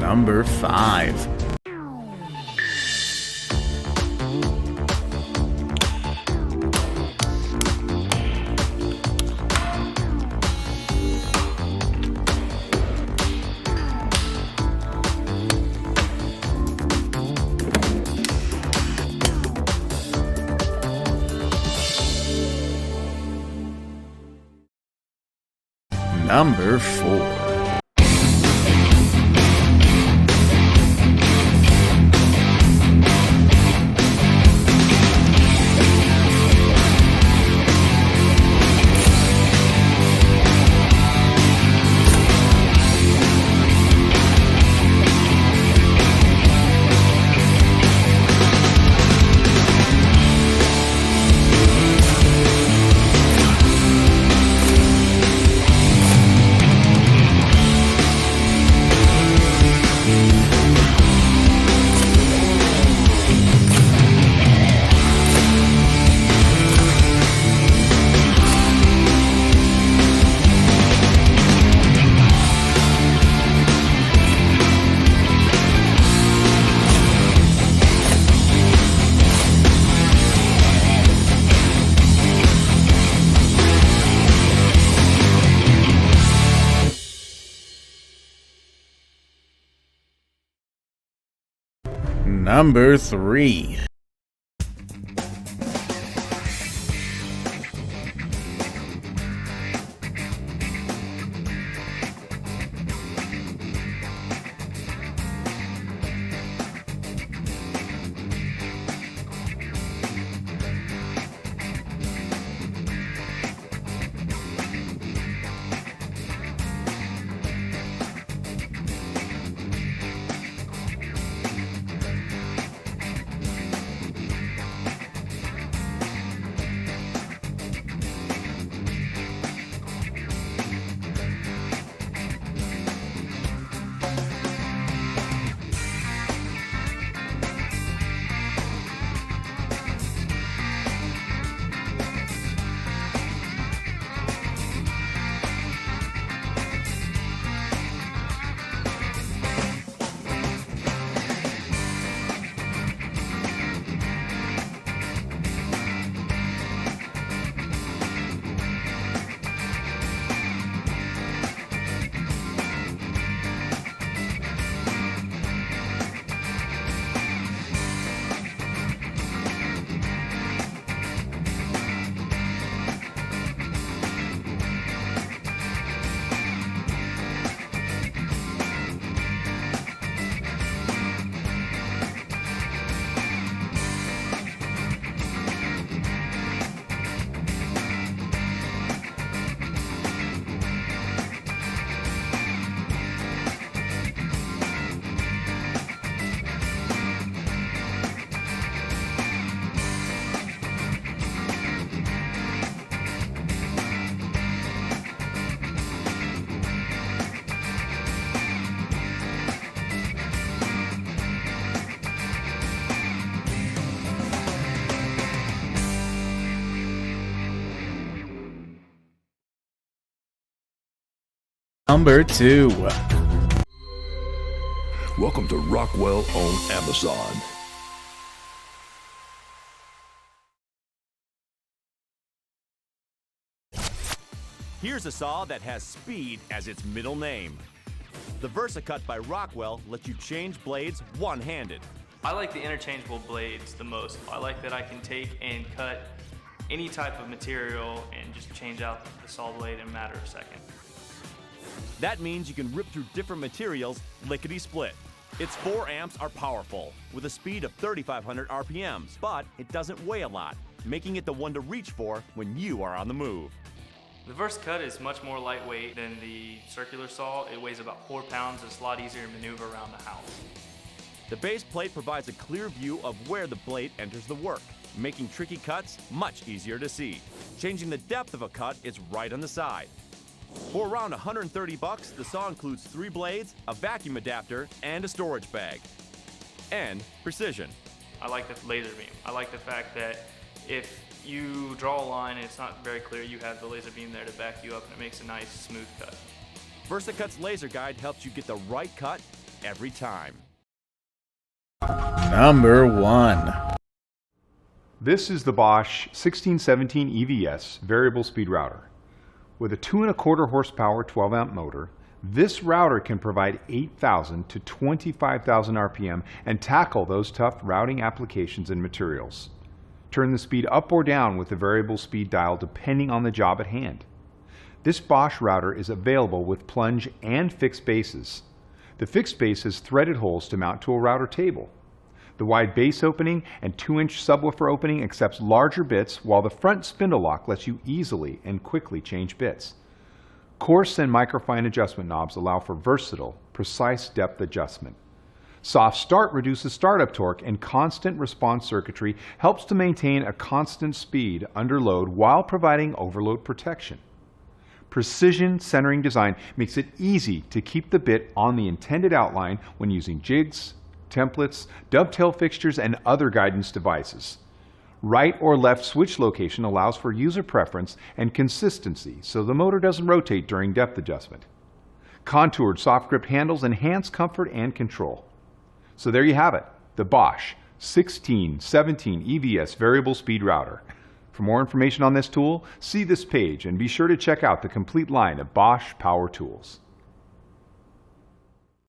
Number 5. Number 4. Number 3. Number 2. Welcome to Rockwell on Amazon. Here's a saw that has speed as its middle name. The Versacut by Rockwell lets you change blades one-handed. I like the interchangeable blades the most. I like that I can take and cut any type of material and just change out the saw blade in a matter of seconds. That means you can rip through different materials lickety-split. Its 4 amps are powerful, with a speed of 3,500 RPMs, but it doesn't weigh a lot, making it the one to reach for when you are on the move. The Versacut is much more lightweight than the circular saw. It weighs about 4 pounds. It's a lot easier to maneuver around the house. The base plate provides a clear view of where the blade enters the work, making tricky cuts much easier to see. Changing the depth of a cut is right on the side. For around $130, the saw includes 3 blades, a vacuum adapter, and a storage bag. And precision. I like the laser beam. I like the fact that if you draw a line and it's not very clear, you have the laser beam there to back you up, and it makes a nice smooth cut. Versacut's laser guide helps you get the right cut every time. Number 1. This is the Bosch 1617 EVS variable speed router. With a 2.25 horsepower 12 amp motor, this router can provide 8,000 to 25,000 RPM and tackle those tough routing applications and materials. Turn the speed up or down with the variable speed dial depending on the job at hand. This Bosch router is available with plunge and fixed bases. The fixed base has threaded holes to mount to a router table. The wide base opening and 2-inch subwoofer opening accepts larger bits, while the front spindle lock lets you easily and quickly change bits. Coarse and microfine adjustment knobs allow for versatile, precise depth adjustment. Soft start reduces startup torque, and constant response circuitry helps to maintain a constant speed under load while providing overload protection. Precision centering design makes it easy to keep the bit on the intended outline when using jigs, templates, dovetail fixtures, and other guidance devices. Right or left switch location allows for user preference and consistency, so the motor doesn't rotate during depth adjustment. Contoured soft grip handles enhance comfort and control. So there you have it, the Bosch 1617 EVS variable speed router. For more information on this tool, see this page and be sure to check out the complete line of Bosch power tools.